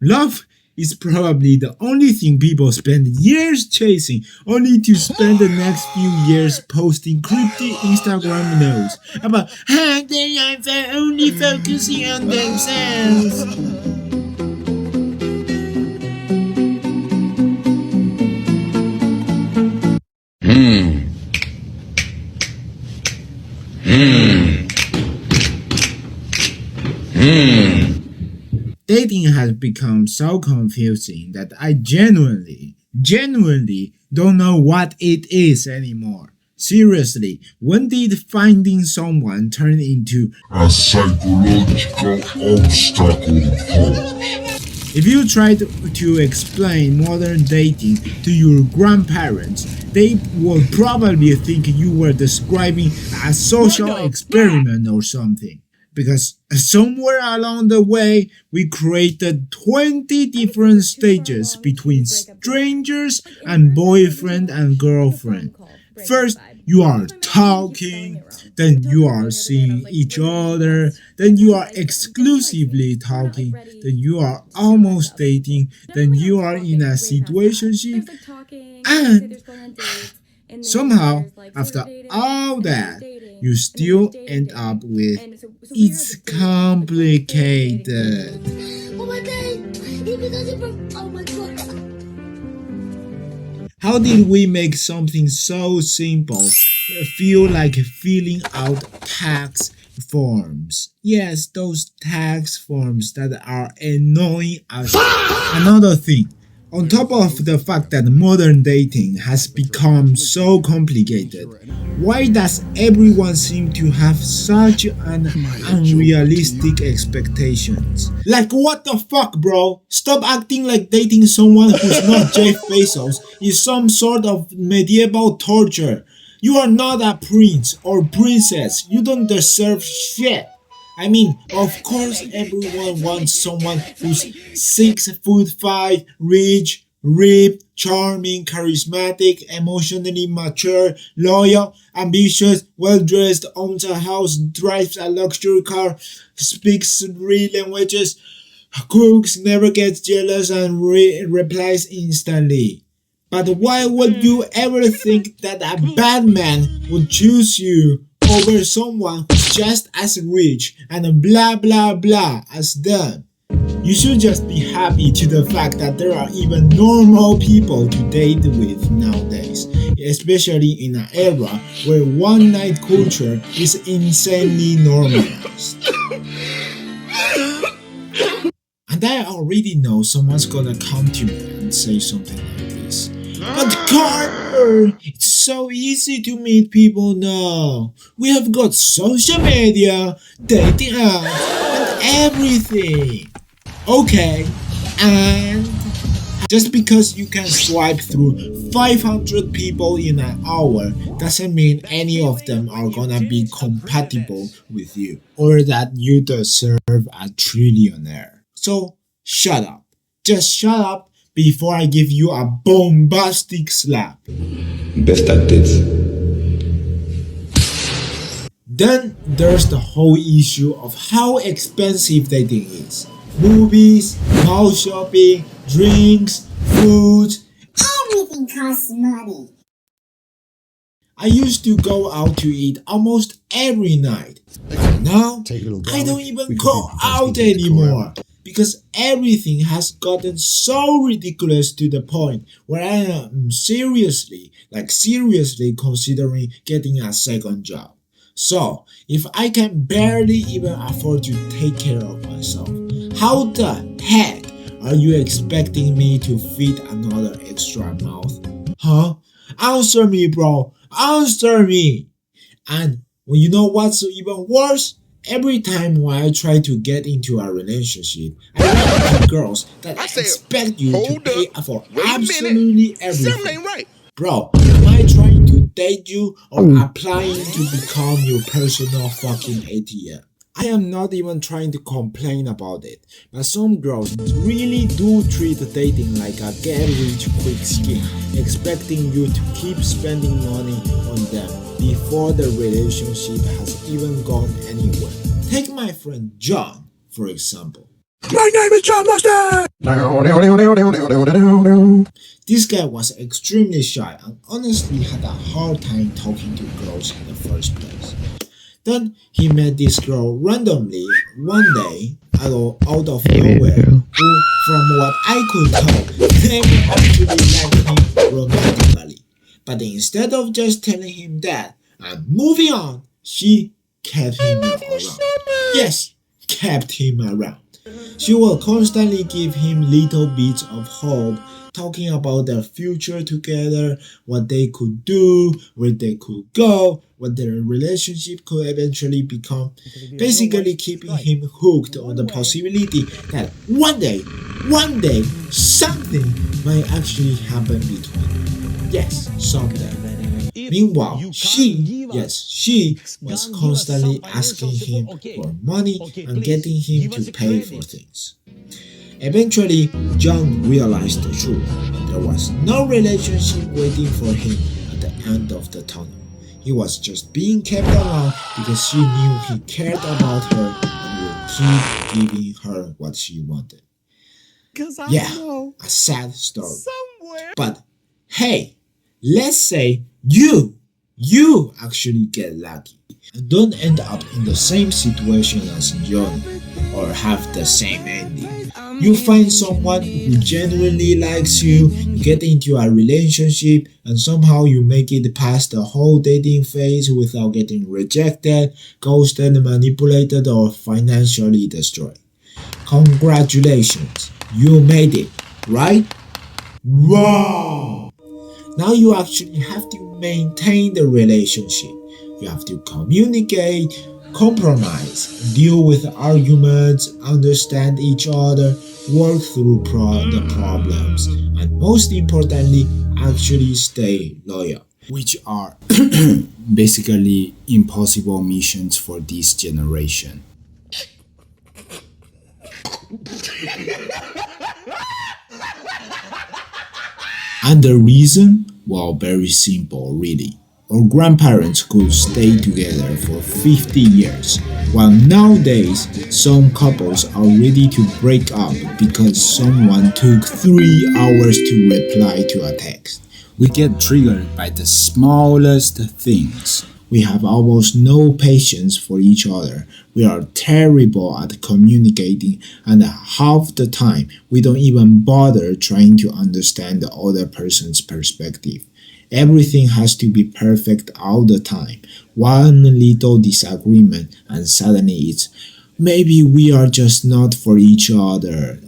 Love is probably the only thing people spend years chasing, only to spend the next few years posting cryptic Instagram notes about how they are only focusing on themselves. Dating has become so confusing that I genuinely don't know what it is anymore. Seriously, when did finding someone turn into a psychological obstacle course? If you try to explain modern dating to your grandparents, they will probably think you were describing a social experiment or something. Because somewhere along the way, we created 20 different stages between strangers and boyfriend and girlfriend. First, you are talking, then you are seeing each other, then you are exclusively talking, then you are almost dating, then you are in a situationship, and somehow, after all that, you still end up with it's complicated. Oh my god! Even though they broke. Oh my god! How did we make something so simple feel like filling out tax forms? Yes, those tax forms that are annoying as another thing. On top of the fact that modern dating has become so complicated, why does everyone seem to have such an unrealistic expectations? Like what the fuck, bro? Stop acting like dating someone who's not Jeff Bezos is some sort of medieval torture. You are not a prince or princess. You don't deserve shit. I mean, of course, everyone wants someone who's 6'5", rich, ripped, charming, charismatic, emotionally mature, loyal, ambitious, well-dressed, owns a house, drives a luxury car, speaks three languages, cooks, never gets jealous, and replies instantly. But why would you ever think that a bad man would choose you over someone who's just as rich and blah blah blah as them? You should just be happy to the fact that there are even normal people to date with nowadays, especially in an era where one night culture is insanely normalized. And I already know someone's gonna come to me and say something like this. But Carter, it's so easy to meet people now. We have got social media, dating apps, and everything. Okay, and just because you can swipe through 500 people in an hour doesn't mean any of them are gonna be compatible with you or that you deserve a trillionaire. So shut up. Just shut up before I give you a bombastic slap. Best at it. Then there's the whole issue of how expensive dating is. Movies, mall shopping, drinks, food. Everything costs money. I used to go out to eat almost every night. But now, I don't even go out anymore. Because everything has gotten so ridiculous to the point where I am seriously considering getting a second job. So, if I can barely even afford to take care of myself, how the heck are you expecting me to feed another extra mouth? Huh? Answer me, bro. Answer me. And well, you know what's even worse? Every time when I try to get into a relationship, I run into girls that expect you to pay for absolutely everything. Something ain't right. Bro, am I trying to date you or applying to become your personal fucking ATM? I am not even trying to complain about it, but some girls really do treat dating like a get-rich-quick scheme, expecting you to keep spending money on them before the relationship has even gone anywhere. Take my friend John, for example. My name is John Mustard! This guy was extremely shy and honestly had a hard time talking to girls in the first place. Then he met this girl randomly one day out of nowhere who, from what I could tell, never actually liked him romantically. But instead of just telling him that and moving on, she kept him around. Yes, kept him around. She will constantly give him little bits of hope, talking about their future together, what they could do, where they could go, what their relationship could eventually become, basically keeping him hooked on the possibility that one day, something might actually happen between them. Yes, someday. Meanwhile, she was constantly asking him for money and getting him to pay for things. Eventually, John realized the truth. There was no relationship waiting for him at the end of the tunnel. He was just being kept around because she knew he cared about her and would keep giving her what she wanted. Yeah, a sad story. But hey, let's say you actually get lucky and don't end up in the same situation as Johnny or have the same ending. You find someone who genuinely likes you, you get into a relationship, and somehow you make it past the whole dating phase without getting rejected, ghosted, manipulated, or financially destroyed. Congratulations, you made it, right? Wow! Now you actually have to maintain the relationship. You have to communicate, compromise, deal with arguments, understand each other, work through the problems, and most importantly, actually stay loyal, which are basically impossible missions for this generation. And the reason? Well, very simple, really. Our grandparents could stay together for 50 years, while nowadays some couples are ready to break up because someone took 3 hours to reply to a text. We get triggered by the smallest things. We have almost no patience for each other. We are terrible at communicating, and half the time we don't even bother trying to understand the other person's perspective. Everything has to be perfect all the time. One little disagreement and suddenly it's maybe we are just not for each other.